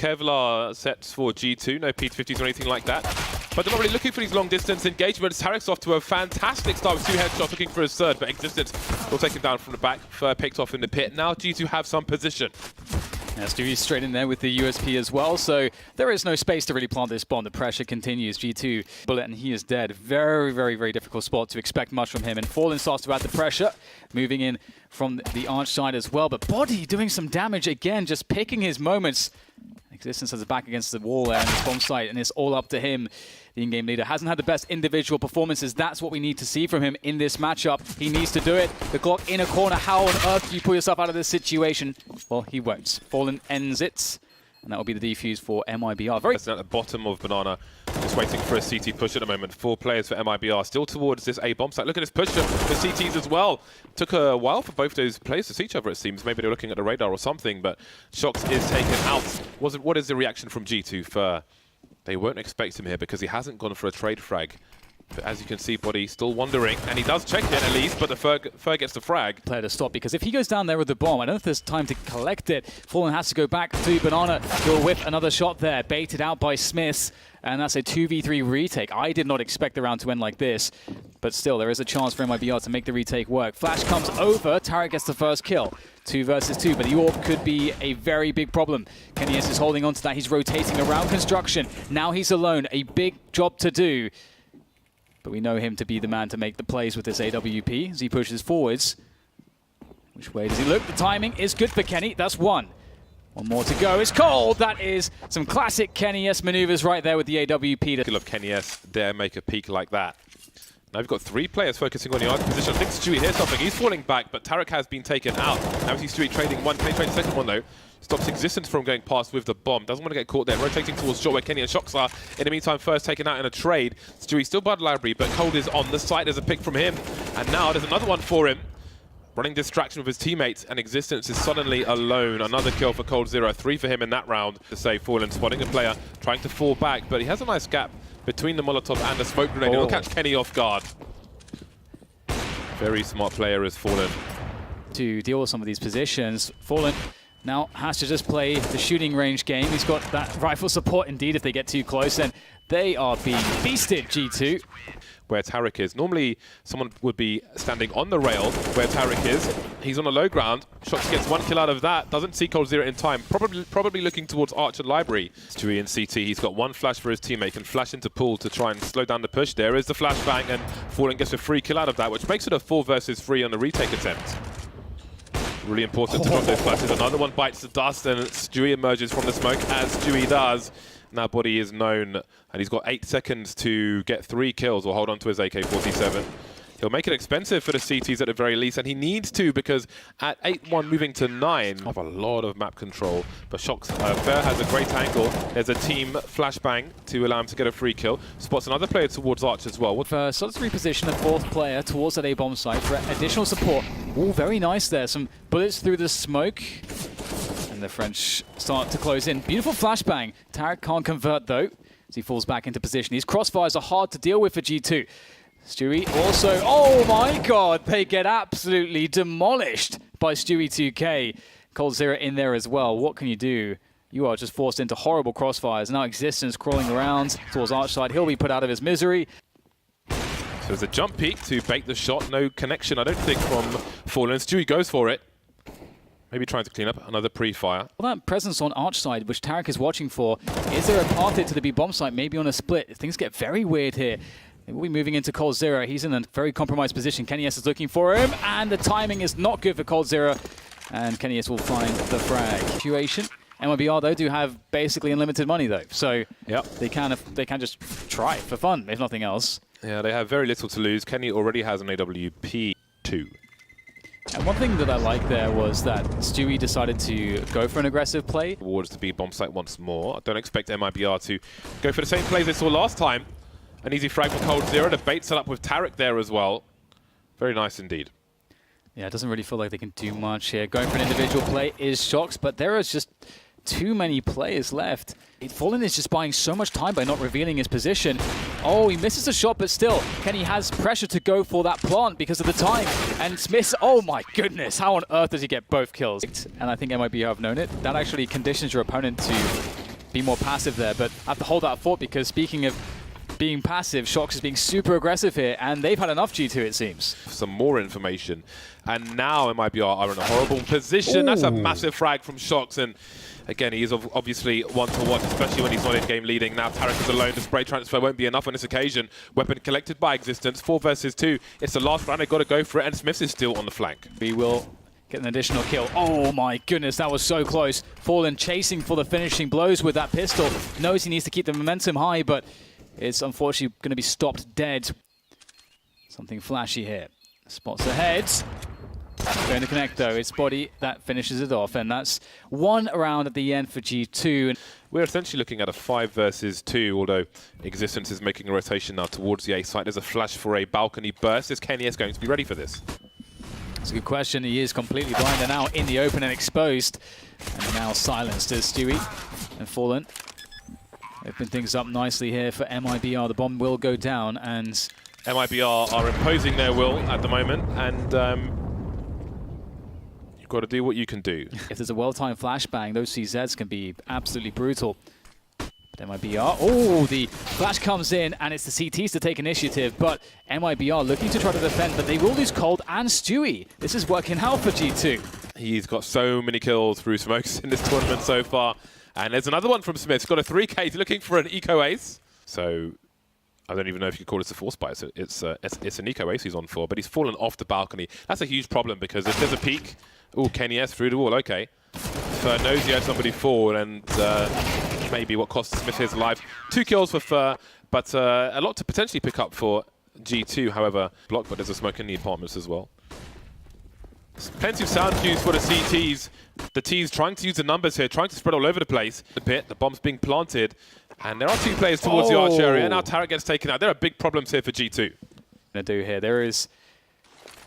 Kevlar sets for G2, no P50s or anything like that. But they're not really looking for these long-distance engagements. Tarek's off to a fantastic start with 2 headshots, looking for his third, but Existence will take him down from the back. Picked off in the pit. Now G2 have some position. Yeah, Stewie's straight in there with the USP as well, so there is no space to really plant this bomb. The pressure continues. G2 bullet, and he is dead. Very, very, very difficult spot to expect much from him. And Fallen starts to add the pressure, moving in from the arch side as well. But Body doing some damage again, just picking his moments. Existence has his back against the wall there in this bomb site, and it's all up to him. The in-game leader hasn't had the best individual performances. That's what we need to see from him in this matchup. He needs to do it. The Glock in a corner. How on earth do you pull yourself out of this situation? Well, he won't. Fallen ends it, and that will be the defuse for MIBR. Very at the bottom of Banana, just waiting for a CT push at the moment. 4 players for MIBR, still towards this A bomb site. Look at this push for CTs as well. Took a while for both those players to see each other, it seems. Maybe they're looking at the radar or something, but Shox is taken out. What is the reaction from G2 for... They won't expect him here because he hasn't gone for a trade frag. But as you can see, Body still wandering, and he does check it at least, but the Fer gets the frag. Player to stop, because if he goes down there with the bomb, I don't know if there's time to collect it. Fallen has to go back to Banana. He'll whip another shot there, baited out by Smith, and that's a 2v3 retake. I did not expect the round to end like this, but still, there is a chance for MIBR to make the retake work. Flash comes over, Tarek gets the first kill. 2 versus 2, but the AWP could be a very big problem. KennyS is holding on to that. He's rotating around construction. Now he's alone. A big job to do. But we know him to be the man to make the plays with this AWP as he pushes forwards. Which way does he look? The timing is good for Kenny. That's 1. 1 more to go. It's cold. That is some classic KennyS maneuvers right there with the AWP. Skill of KennyS dare make a peek like that. Now we've got 3 players focusing on the arc position. I think Stewie hears something. He's falling back, but Tarek has been taken out. Now we see Stewie trading one. Can he trade the second one, though? Stops Existence from going past with the bomb. Doesn't want to get caught there. Rotating towards short where Kenny and Shox are. In the meantime, first taken out in a trade. Stewie still by the library, but Cold is on the site. There's a pick from him. And now there's another one for him. Running distraction with his teammates, and Existence is suddenly alone. Another kill for Cold 0. 3 for him in that round. To say Fallen spotting a player, trying to fall back, but he has a nice gap between the Molotov and the smoke grenade. It'll catch Kenny off guard. Very smart player has Fallen. To deal with some of these positions, Fallen now has to just play the shooting range game. He's got that rifle support indeed if they get too close, and they are being beasted, G2. Where Tarek is. Normally, someone would be standing on the rail where Tarek is. He's on a low ground. Shox gets 1 kill out of that. Doesn't see Cold 0 in time. Probably looking towards Arch and Library. Stewie in CT. He's got 1 flash for his teammate. Can flash into pool to try and slow down the push. There is the flashbang, and Fallen gets a free kill out of that, which makes it a 4 versus 3 on the retake attempt. Really important to drop those flashes. Another one bites the dust, and Stewie emerges from the smoke, as Stewie does. Now Body is known, and he's got 8 seconds to get 3 kills or hold on to his AK-47. He'll make it expensive for the CTs at the very least, and he needs to, because at 8-1 moving to 9, have a lot of map control. But Shox Fer has a great angle. There's a team flashbang to allow him to get a free kill. Spots another player towards Arch as well. So let's reposition the 4th player towards that A-bomb site for additional support. All very nice there. Some bullets through the smoke. And the French start to close in. Beautiful flashbang. Tarek can't convert though, as he falls back into position. These crossfires are hard to deal with for G2. Stewie also, oh my god, they get absolutely demolished by Stewie 2K. Cold 0 in there as well. What can you do? You are just forced into horrible crossfires. Now Existence crawling around towards Arch side. He'll be put out of his misery. So there's a jump peek to bait the shot. No connection, I don't think, from Fallen. Stewie goes for it. Maybe trying to clean up another pre-fire. Well, that presence on Arch side, which Tarek is watching for, is there a path to the B bomb site, maybe on a split? Things get very weird here. They will be moving into Cold 0. He's in a very compromised position. KennyS is looking for him, and the timing is not good for Cold 0. And KennyS will find the frag. Situation. MIBR, though, do have basically unlimited money, though. So yep. they can just try for fun, if nothing else. Yeah, they have very little to lose. Kenny already has an AWP 2. And one thing that I liked there was that Stewie decided to go for an aggressive play. Towards the B bomb site once more. I don't expect MIBR to go for the same plays they saw last time. An easy frag for Cold 0. The bait set up with Tarek there as well. Very nice indeed. Yeah, it doesn't really feel like they can do much here. Going for an individual play is Shox, but there is just too many players left. Fallen is just buying so much time by not revealing his position. Oh, he misses a shot, but still, Kenny has pressure to go for that plant because of the time. And Smith, oh my goodness, how on earth does he get both kills? And I think MIBR have known it. That actually conditions your opponent to be more passive there, but I have to hold that thought because speaking of being passive, Shox is being super aggressive here, and they've had enough G2, it seems. Some more information, and now MIBR are in a horrible position. Ooh. That's a massive frag from Shox, and again, he is obviously one to watch, especially when he's not in game leading. Now Tarek is alone. The spray transfer won't be enough on this occasion. Weapon collected by Existence, 4 versus 2. It's the last round, they've got to go for it, and Smith is still on the flank. We will get an additional kill. Oh my goodness, that was so close. Fallen chasing for the finishing blows with that pistol. Knows he needs to keep the momentum high, but it's unfortunately going to be stopped dead. Something flashy here. Spots ahead. Going to connect though. It's Body that finishes it off, and that's 1 round at the end for G2. We're essentially looking at a 5 versus 2, although Existence is making a rotation now towards the A site. There's a flash for a balcony burst. Is KNES going to be ready for this? It's a good question. He is completely blind and now in the open and exposed. And now silenced as Stewie and Fallen. Open things up nicely here for MIBR. The bomb will go down, and MIBR are imposing their will at the moment, and you've got to do what you can do. If there's a well-timed flashbang, those CZs can be absolutely brutal. But MIBR, oh, the flash comes in, and it's the CTs to take initiative, but MIBR looking to try to defend, but they will lose Cold and Stewie. This is working out for G2. He's got so many kills through smokes in this tournament so far. And there's another one from Smith. He's got a 3K. He's looking for an eco ace. So I don't even know if you could call it a force buy. It's an eco ace he's on for, but he's fallen off the balcony. That's a huge problem because if there's a peek, oh, KNES through the wall. Okay, Fur knows he had somebody forward, and maybe what cost Smith his life. 2 kills for Fur, but a lot to potentially pick up for G2. However, blocked, but there's a smoke in the apartments as well. Plenty of sound cues for the CTs. The T's trying to use the numbers here, trying to spread all over the place. The pit, the bomb's being planted, and there are 2 players towards the arch area. Now Tarek gets taken out. There are big problems here for G2. Gonna do here. There is.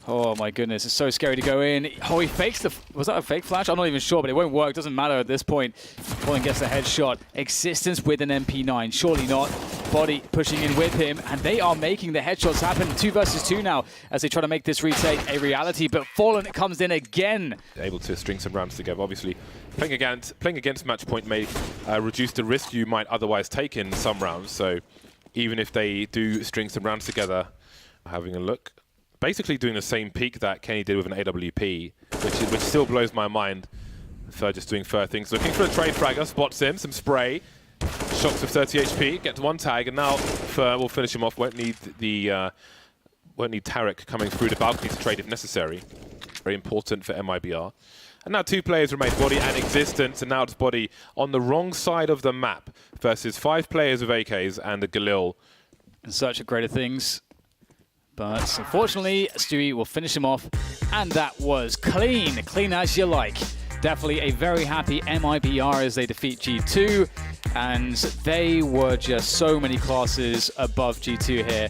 Oh my goodness, it's so scary to go in. Oh, he fakes the. Was that a fake flash? I'm not even sure, but it won't work. Doesn't matter at this point. Fallen gets the headshot. Existence with an MP9. Surely not. Body pushing in with him, and they are making the headshots happen. 2 versus 2 now as they try to make this retake a reality. But Fallen comes in again. Able to string some rounds together. Obviously, playing against match point may reduce the risk you might otherwise take in some rounds. So even if they do string some rounds together, having a look. Basically doing the same peak that Kenny did with an AWP, which still blows my mind. Fur just doing Fur things. Looking for a trade fragger, spots him, some spray. Shox with 30 HP, gets 1 tag, and now Fur will finish him off. Won't need Tarek coming through the balcony to trade if necessary. Very important for MIBR. And now 2 players remain, Body and Existence, and now it's Body on the wrong side of the map versus 5 players with AKs and a Galil. In search of greater things. But unfortunately, Stewie will finish him off, and that was clean. Clean as you like. Definitely a very happy MIBR as they defeat G2, and they were just so many classes above G2 here.